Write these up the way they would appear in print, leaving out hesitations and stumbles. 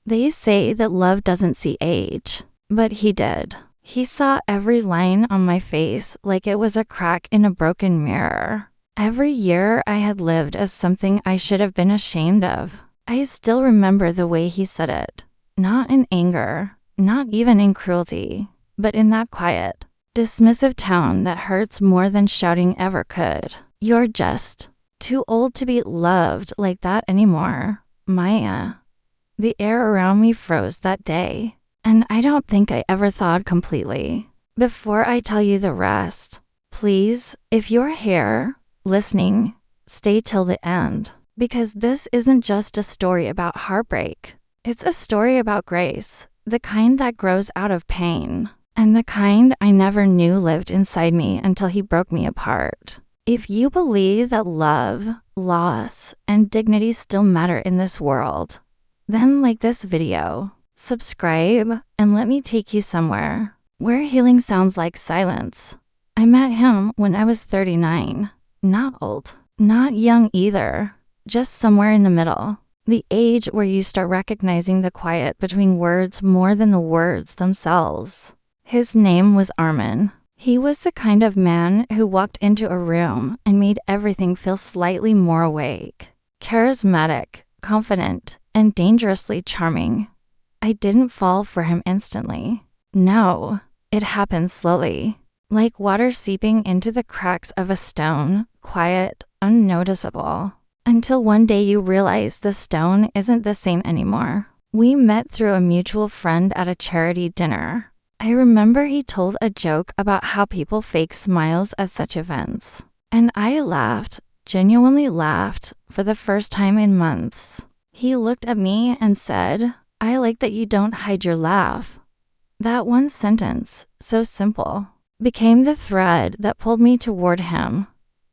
They say that love doesn't see age, but he did. He saw every line on my face like it was a crack in a broken mirror. Every year I had lived as something I should have been ashamed of. I still remember the way he said it. Not in anger, not even in cruelty, but in that quiet, dismissive tone that hurts more than shouting ever could. You're just too old to be loved like that anymore, Maya. The air around me froze that day, and I don't think I ever thawed completely. Before I tell you the rest, please, if you're here, listening, stay till the end, because this isn't just a story about heartbreak. It's a story about grace, the kind that grows out of pain, and the kind I never knew lived inside me until he broke me apart. If you believe that love, loss, and dignity still matter in this world, then like this video, subscribe, and let me take you somewhere where healing sounds like silence. I met him when I was 39. Not old, not young either, just somewhere in the middle. The age where you start recognizing the quiet between words more than the words themselves. His name was Armin. He was the kind of man who walked into a room and made everything feel slightly more awake. Charismatic, confident, and dangerously charming. I didn't fall for him instantly. No, it happened slowly, like water seeping into the cracks of a stone, quiet, unnoticeable, until one day you realize the stone isn't the same anymore. We met through a mutual friend at a charity dinner. I remember he told a joke about how people fake smiles at such events, and I laughed, genuinely laughed, for the first time in months. He looked at me and said, "I like that you don't hide your laugh." That one sentence, so simple, became the thread that pulled me toward him.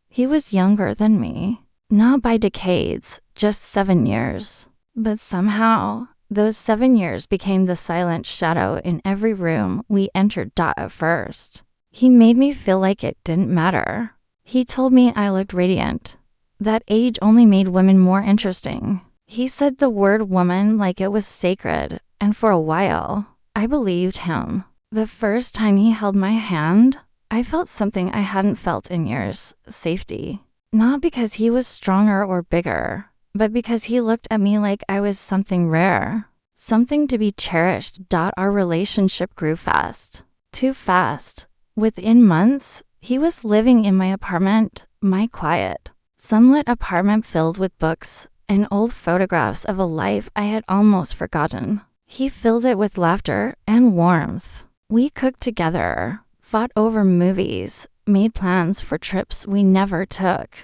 He was younger than me, not by decades, just 7 years. But somehow, those 7 years became the silent shadow in every room we entered. At first, he made me feel like it didn't matter. He told me I looked radiant. That age only made women more interesting. He said the word woman like it was sacred, and for a while, I believed him. The first time he held my hand, I felt something I hadn't felt in years, safety. Not because he was stronger or bigger, but because he looked at me like I was something rare, something to be cherished. Our relationship grew fast, too fast. Within months, he was living in my apartment, my quiet, sunlit apartment filled with books and old photographs of a life I had almost forgotten. He filled it with laughter and warmth. We cooked together, fought over movies, made plans for trips we never took.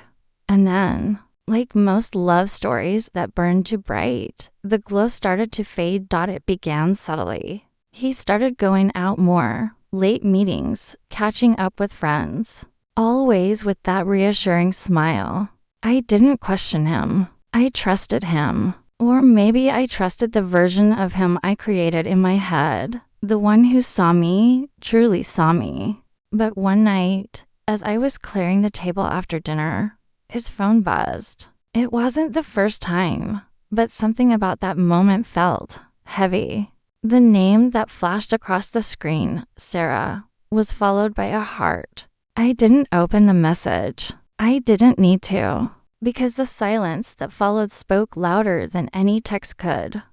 And then, like most love stories that burn too bright, the glow started to fade. It began subtly. He started going out more, late meetings, catching up with friends, always with that reassuring smile. I didn't question him. I trusted him. Or maybe I trusted the version of him I created in my head, the one who saw me, truly saw me. But one night, as I was clearing the table after dinner, his phone buzzed. It wasn't the first time, but something about that moment felt heavy. The name that flashed across the screen, Sarah, was followed by a heart. I didn't open the message. I didn't need to, because the silence that followed spoke louder than any text could.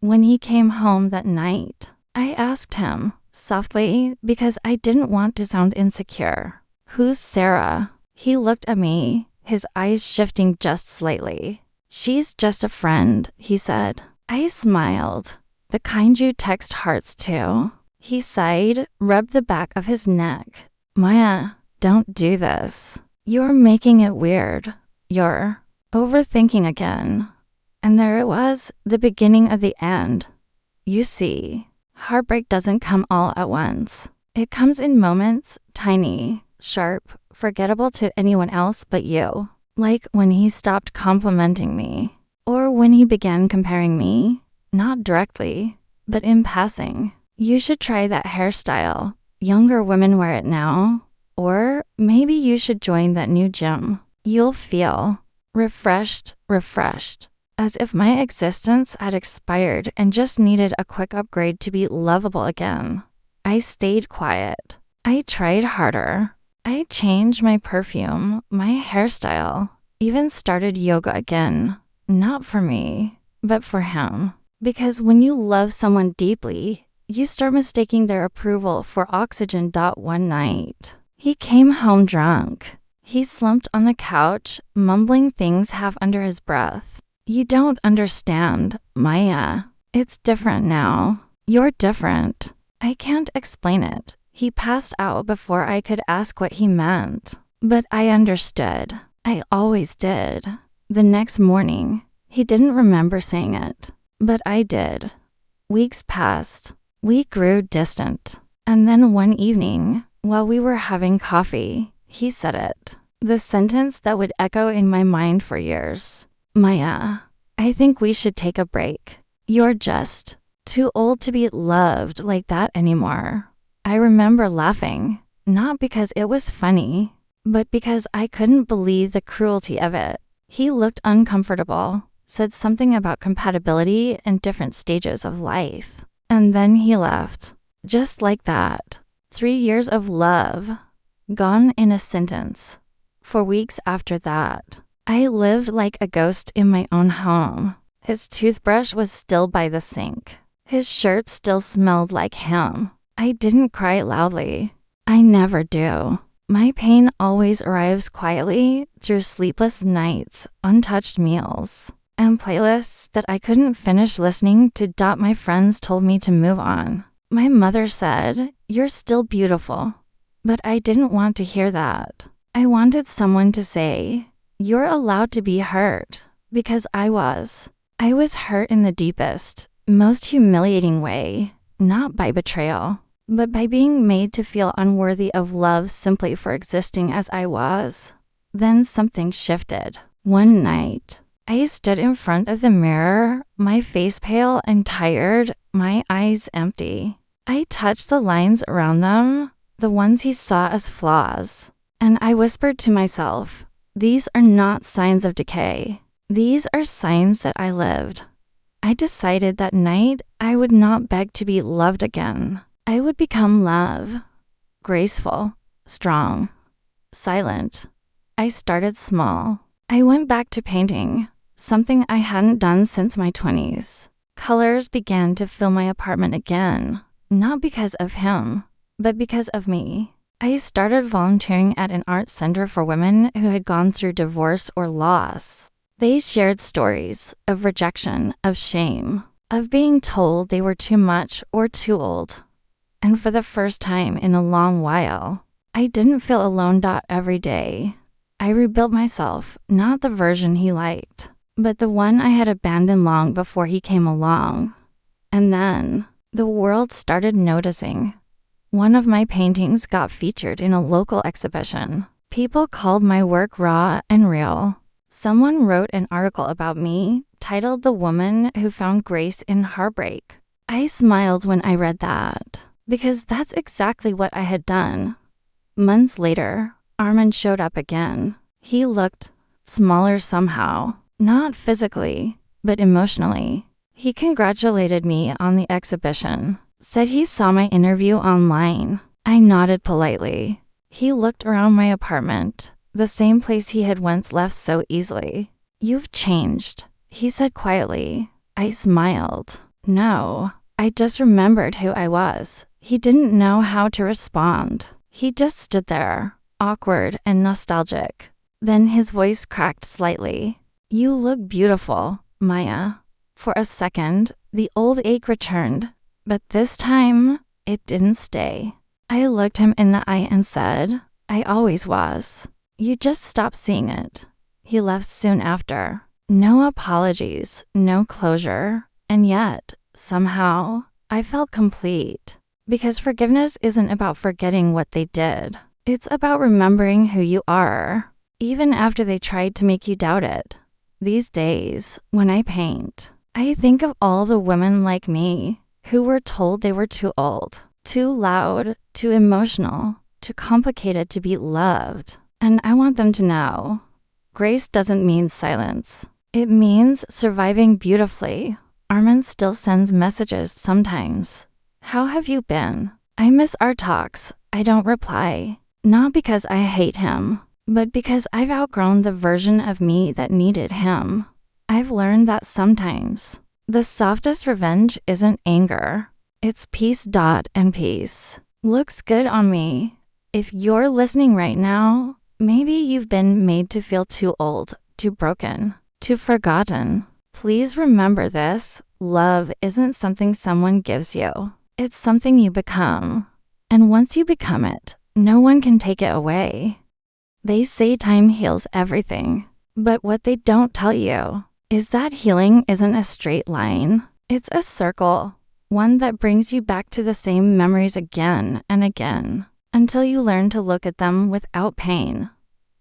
When he came home that night, I asked him, softly, because I didn't want to sound insecure, "Who's Sarah?" He looked at me, his eyes shifting just slightly. "She's just a friend," he said. I smiled. "The kind you text hearts to." He sighed, rubbed the back of his neck. "Maya, don't do this. You're making it weird. You're overthinking again." And there it was, the beginning of the end. You see, heartbreak doesn't come all at once. It comes in moments, tiny, sharp, forgettable to anyone else but you. Like when he stopped complimenting me, or when he began comparing me, not directly, but in passing. "You should try that hairstyle. Younger women wear it now." Or maybe you should join that new gym. You'll feel refreshed. as if my existence had expired and just needed a quick upgrade to be lovable again. I stayed quiet. I tried harder. I changed my perfume, my hairstyle, even started yoga again. Not for me, but for him. Because when you love someone deeply, you start mistaking their approval for oxygen. One night, he came home drunk. He slumped on the couch, mumbling things half under his breath. You don't understand, Maya. It's different now. You're different. I can't explain it. He passed out before I could ask what he meant. But I understood. I always did. The next morning, he didn't remember saying it, but I did. Weeks passed. We grew distant. And then one evening, while we were having coffee, he said it. The sentence that would echo in my mind for years. Maya, I think we should take a break. You're just too old to be loved like that anymore. I remember laughing, not because it was funny, but because I couldn't believe the cruelty of it. He looked uncomfortable, said something about compatibility and different stages of life. And then he left. Just like that. 3 years of love, gone in a sentence. For weeks after that, I lived like a ghost in my own home. His toothbrush was still by the sink. His shirt still smelled like him. I didn't cry loudly. I never do. My pain always arrives quietly through sleepless nights, untouched meals, and playlists that I couldn't finish listening to. My friends told me to move on. My mother said, "You're still beautiful." But I didn't want to hear that. I wanted someone to say, "You're allowed to be hurt," because I was. I was hurt in the deepest, most humiliating way, not by betrayal, but by being made to feel unworthy of love simply for existing as I was. Then something shifted. One night, I stood in front of the mirror, my face pale and tired, my eyes empty. I touched the lines around them, the ones he saw as flaws, and I whispered to myself, "These are not signs of decay. These are signs that I lived." I decided that night I would not beg to be loved again. I would become love. Graceful, strong, silent. I started small. I went back to painting, something I hadn't done since my 20s. Colors began to fill my apartment again, not because of him, but because of me. I started volunteering at an art center for women who had gone through divorce or loss. They shared stories of rejection, of shame, of being told they were too much or too old. And for the first time in a long while, I didn't feel alone. Every day, I rebuilt myself, not the version he liked, but the one I had abandoned long before he came along. And then, the world started noticing. One of my paintings got featured in a local exhibition. People called my work raw and real. Someone wrote an article about me, titled "The Woman Who Found Grace in Heartbreak." I smiled when I read that, because that's exactly what I had done. Months later, Armin showed up again. He looked smaller somehow, not physically, but emotionally. He congratulated me on the exhibition, said he saw my interview online. I nodded politely. He looked around my apartment, the same place he had once left so easily. "You've changed," he said quietly. I smiled. No, I just remembered who I was. He didn't know how to respond. He just stood there, awkward and nostalgic. Then his voice cracked slightly. "You look beautiful, Maya." For a second, the old ache returned, but this time, it didn't stay. I looked him in the eye and said, "I always was. You just stopped seeing it." He left soon after. No apologies, no closure, and yet, somehow, I felt complete. Because forgiveness isn't about forgetting what they did. It's about remembering who you are, even after they tried to make you doubt it. These days, when I paint, I think of all the women like me who were told they were too old, too loud, too emotional, too complicated to be loved. And I want them to know, grace doesn't mean silence. It means surviving beautifully. Armin still sends messages sometimes. How have you been? I miss our talks. I don't reply. Not because I hate him, but because I've outgrown the version of me that needed him. I've learned that sometimes the softest revenge isn't anger. It's peace. And peace looks good on me. If you're listening right now, maybe you've been made to feel too old, too broken, too forgotten. Please remember this. Love isn't something someone gives you. It's something you become. And once you become it, no one can take it away. They say time heals everything, but what they don't tell you is that healing isn't a straight line. It's a circle, one that brings you back to the same memories again and again, until you learn to look at them without pain.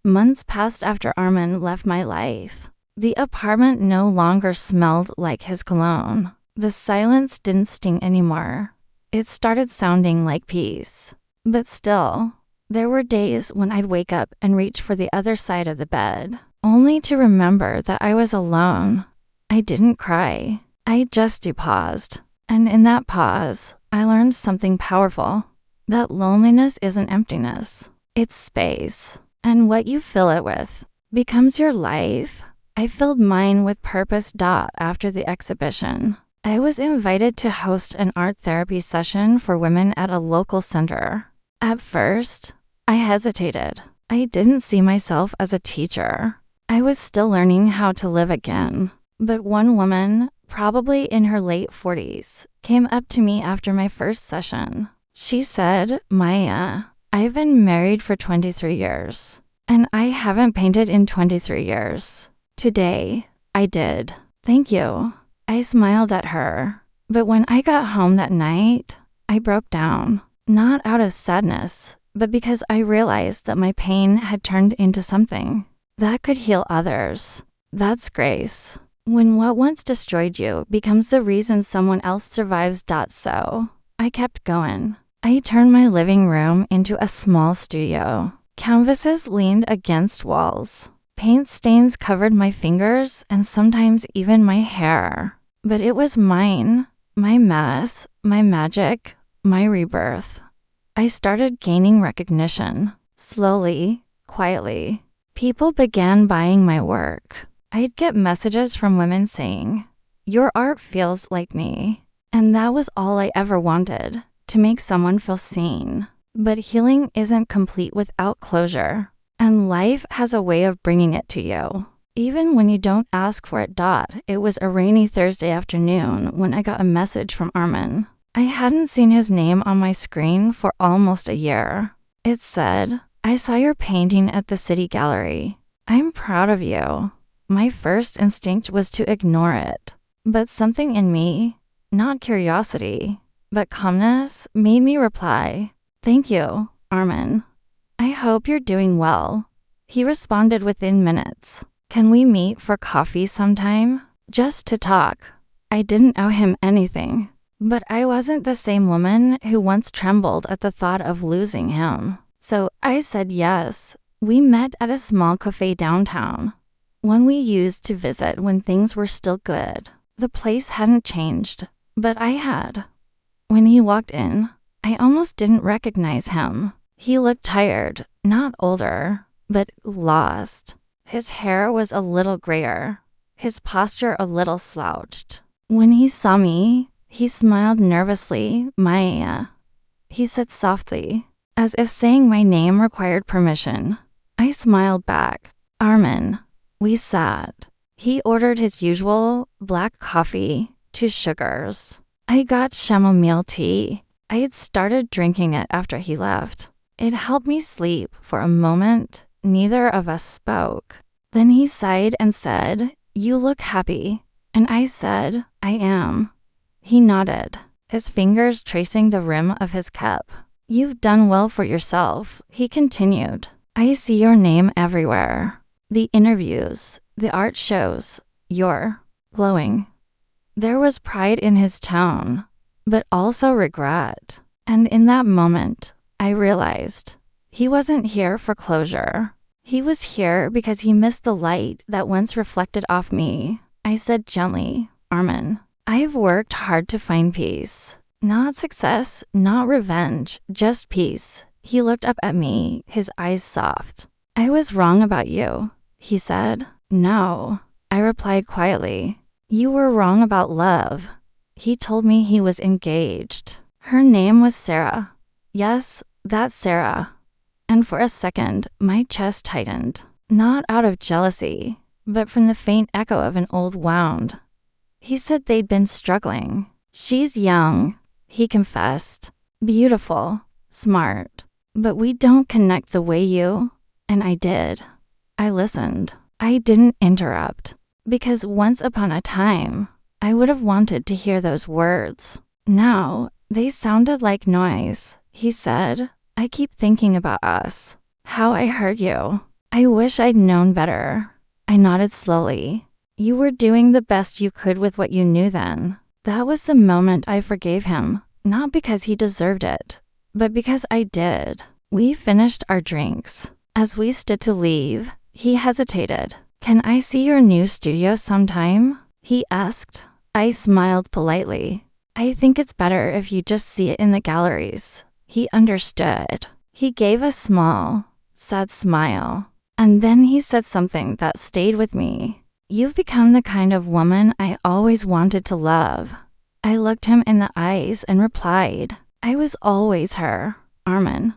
Months passed after Armin left my life. The apartment no longer smelled like his cologne. The silence didn't sting anymore. It started sounding like peace. But still, there were days when I'd wake up and reach for the other side of the bed, only to remember that I was alone. I didn't cry. I just paused. And in that pause, I learned something powerful. That loneliness isn't emptiness. It's space. And what you fill it with becomes your life. I filled mine with purpose. After the exhibition, I was invited to host an art therapy session for women at a local center. At first, I hesitated. I didn't see myself as a teacher. I was still learning how to live again. But one woman, probably in her late 40s, came up to me after my first session. She said, "Maya, I've been married for 23 years, and I haven't painted in 23 years. Today, I did. Thank you." I smiled at her, but when I got home that night, I broke down. Not out of sadness, but because I realized that my pain had turned into something that could heal others. That's grace. When what once destroyed you becomes the reason someone else survives. So, I kept going. I turned my living room into a small studio. Canvases leaned against walls. Paint stains covered my fingers and sometimes even my hair. But it was mine. My mess, my magic, my rebirth. I started gaining recognition. Slowly, quietly. People began buying my work. I'd get messages from women saying, "Your art feels like me." And that was all I ever wanted, to make someone feel seen. But healing isn't complete without closure. And life has a way of bringing it to you. Even when you don't ask for it. It was a rainy Thursday afternoon when I got a message from Armin. I hadn't seen his name on my screen for almost a year. It said, "I saw your painting at the City Gallery. I'm proud of you." My first instinct was to ignore it. But something in me, not curiosity, but calmness, made me reply, "Thank you, Armin. I hope you're doing well." He responded within minutes. "Can we meet for coffee sometime? Just to talk." I didn't owe him anything, but I wasn't the same woman who once trembled at the thought of losing him. So I said yes. We met at a small cafe downtown, one we used to visit when things were still good. The place hadn't changed, but I had. When he walked in, I almost didn't recognize him. He looked tired, not older, but lost. His hair was a little grayer, his posture a little slouched. When he saw me, he smiled nervously. "Maya," he said softly, as if saying my name required permission. I smiled back. "Armin." We sat. He ordered his usual black coffee, 2 sugars. I got chamomile tea. I had started drinking it after he left. It helped me sleep for a moment. Neither of us spoke. Then he sighed and said, "You look happy." And I said, "I am." He nodded, his fingers tracing the rim of his cup. "You've done well for yourself," he continued. "I see your name everywhere. The interviews, the art shows. You're glowing." There was pride in his tone, but also regret. And in that moment, I realized he wasn't here for closure. He was here because he missed the light that once reflected off me. I said gently, Armin, I've worked hard to find peace. Not success, not revenge, just peace. He looked up at me, his eyes soft. I was wrong about you, he said. No, I replied quietly. You were wrong about love. He told me he was engaged. Her name was Sarah. Yes, that's Sarah. And for a second, my chest tightened. Not out of jealousy, but from the faint echo of an old wound. He said they'd been struggling. She's young, he confessed. Beautiful, smart. But we don't connect the way you. And I did. I listened. I didn't interrupt. Because once upon a time, I would have wanted to hear those words. Now, they sounded like noise. He said, I keep thinking about us. How I hurt you. I wish I'd known better. I nodded slowly. You were doing the best you could with what you knew then. That was the moment I forgave him, not because he deserved it, but because I did. We finished our drinks. As we stood to leave, he hesitated. Can I see your new studio sometime? He asked. I smiled politely. I think it's better if you just see it in the galleries. He understood. He gave a small, sad smile. And then he said something that stayed with me. You've become the kind of woman I always wanted to love. I looked him in the eyes and replied, I was always her, Armin.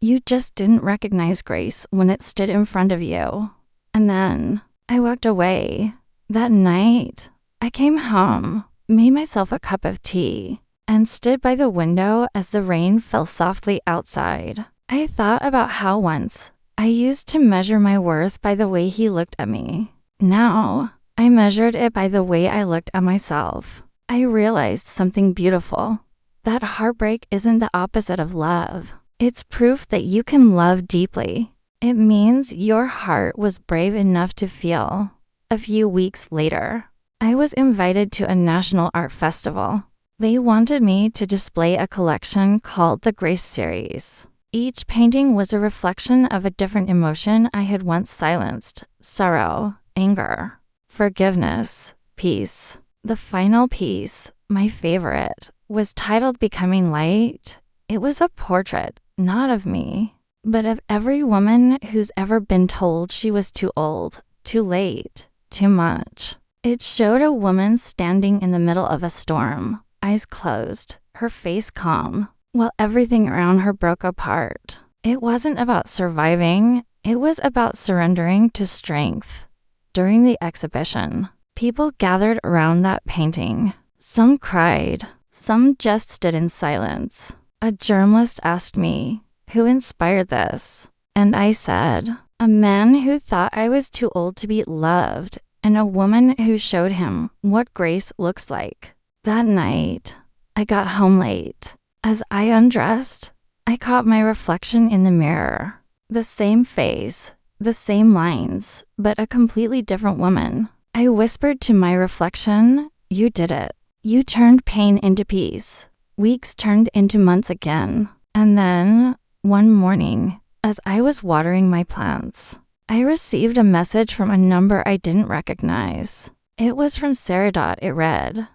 You just didn't recognize grace when it stood in front of you. And then I walked away. That night, I came home, made myself a cup of tea, and stood by the window as the rain fell softly outside. I thought about how once I used to measure my worth by the way he looked at me. Now, I measured it by the way I looked at myself. I realized something beautiful. That heartbreak isn't the opposite of love. It's proof that you can love deeply. It means your heart was brave enough to feel. A few weeks later, I was invited to a national art festival. They wanted me to display a collection called the Grace Series. Each painting was a reflection of a different emotion I had once silenced: sorrow, anger, forgiveness, peace. The final piece, my favorite, was titled Becoming Light. It was a portrait, not of me, but of every woman who's ever been told she was too old, too late, too much. It showed a woman standing in the middle of a storm, eyes closed, her face calm, while everything around her broke apart. It wasn't about surviving, it was about surrendering to strength. During the exhibition, people gathered around that painting. Some cried, some just stood in silence. A journalist asked me, who inspired this? And I said, a man who thought I was too old to be loved, and a woman who showed him what grace looks like. That night, I got home late. As I undressed, I caught my reflection in the mirror. The same face, the same lines, but a completely different woman. I whispered to my reflection, you did it. You turned pain into peace. Weeks turned into months again. And then, one morning, as I was watering my plants, I received a message from a number I didn't recognize. It was from Sarah. It read,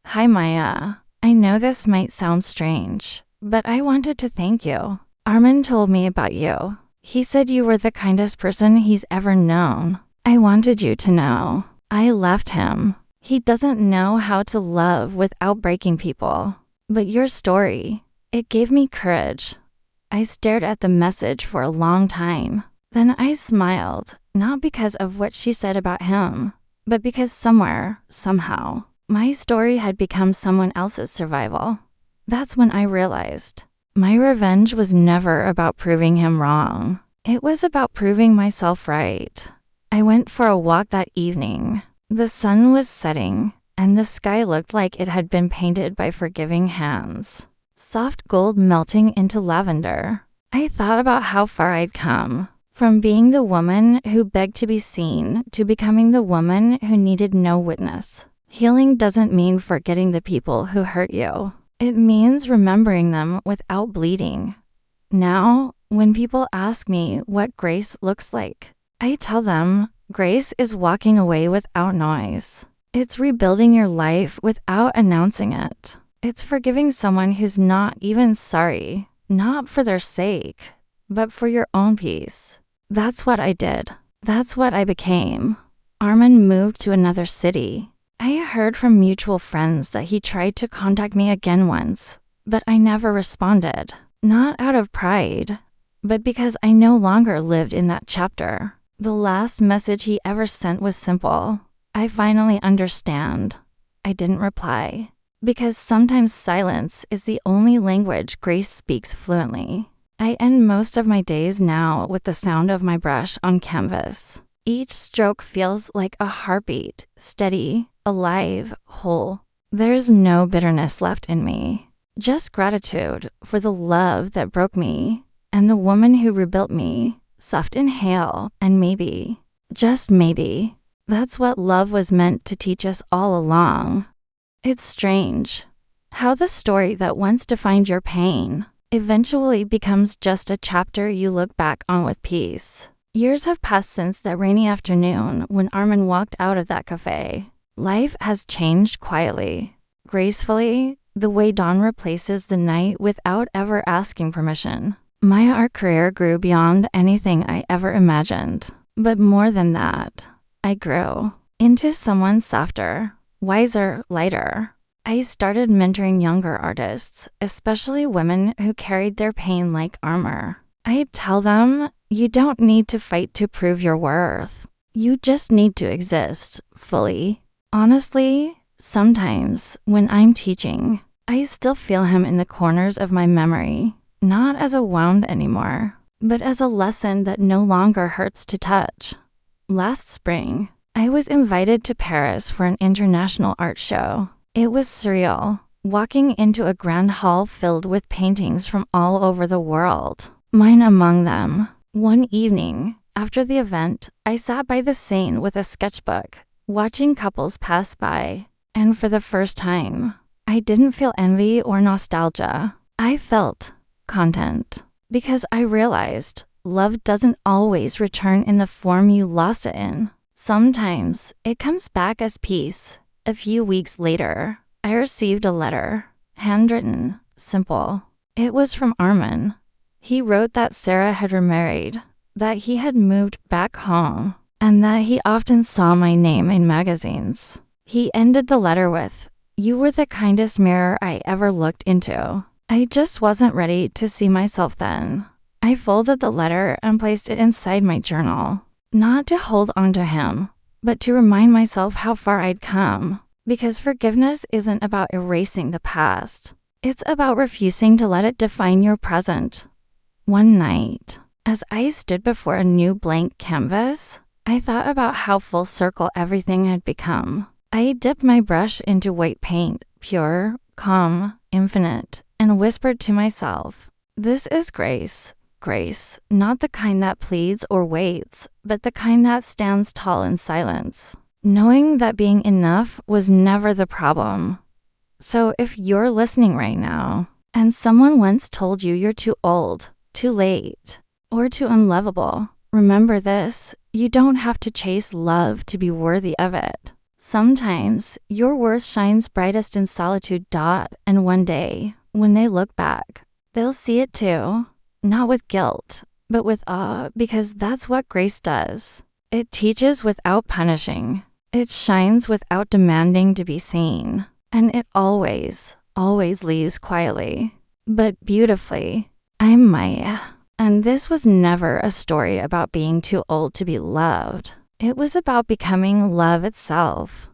Hi Maya, I know this might sound strange, but I wanted to thank you. Armin told me about you. He said you were the kindest person he's ever known. I wanted you to know. I left him. He doesn't know how to love without breaking people. But your story, it gave me courage. I stared at the message for a long time. Then I smiled, not because of what she said about him, but because somewhere, somehow, my story had become someone else's survival. That's when I realized my revenge was never about proving him wrong. It was about proving myself right. I went for a walk that evening. The sun was setting, and the sky looked like it had been painted by forgiving hands. Soft gold melting into lavender. I thought about how far I'd come, from being the woman who begged to be seen to becoming the woman who needed no witness. Healing doesn't mean forgetting the people who hurt you. It means remembering them without bleeding. Now, When people ask me what grace looks like, I tell them grace is walking away without noise. It's rebuilding your life without announcing it. It's forgiving someone who's not even sorry, not for their sake, but for your own peace. That's what I did. That's what I became. Armin moved to another city. I heard from mutual friends that he tried to contact me again once, but I never responded. Not out of pride, but because I no longer lived in that chapter. The last message he ever sent was simple. I finally understand. I didn't reply, because sometimes silence is the only language grace speaks fluently. I end most of my days now with the sound of my brush on canvas. Each stroke feels like a heartbeat, steady, alive, whole. There's no bitterness left in me, just gratitude for the love that broke me and the woman who rebuilt me. Soft inhale, and maybe, just maybe, that's what love was meant to teach us all along. It's strange how the story that once defined your pain eventually becomes just a chapter you look back on with peace. Years have passed since that rainy afternoon when Armin walked out of that cafe. Life has changed quietly, gracefully, the way dawn replaces the night without ever asking permission. My art career grew beyond anything I ever imagined. But more than that, I grew into someone softer, wiser, lighter. I started mentoring younger artists, especially women who carried their pain like armor. I'd tell them, you don't need to fight to prove your worth. You just need to exist fully. Honestly, sometimes when I'm teaching, I still feel him in the corners of my memory. Not as a wound anymore, but as a lesson that no longer hurts to touch. Last spring, I was invited to Paris for an international art show. It was surreal, walking into a grand hall filled with paintings from all over the world, mine among them. One evening, after the event, I sat by the Seine with a sketchbook, watching couples pass by, and for the first time, I didn't feel envy or nostalgia. I felt content, because I realized love doesn't always return in the form you lost it in. Sometimes it comes back as peace. A few weeks later, I received a letter, handwritten, simple. It was from Armin. He wrote that Sarah had remarried, that he had moved back home, and that he often saw my name in magazines. He ended the letter with, "You were the kindest mirror I ever looked into." I just wasn't ready to see myself then. I folded the letter and placed it inside my journal, not to hold on to him, but to remind myself how far I'd come. Because forgiveness isn't about erasing the past. It's about refusing to let it define your present. One night, as I stood before a new blank canvas, I thought about how full circle everything had become. I dipped my brush into white paint, pure, calm, infinite, and whispered to myself, this is grace. Grace, not the kind that pleads or waits, but the kind that stands tall in silence, knowing that being enough was never the problem. So if you're listening right now, and someone once told you you're too old, too late, or too unlovable, remember this, you don't have to chase love to be worthy of it. Sometimes your worth shines brightest in solitude. And one day, when they look back, they'll see it too. Not with guilt, but with awe, because that's what grace does. It teaches without punishing. It shines without demanding to be seen. And it always, always leaves quietly, but beautifully. I'm Maya, and this was never a story about being too old to be loved. It was about becoming love itself.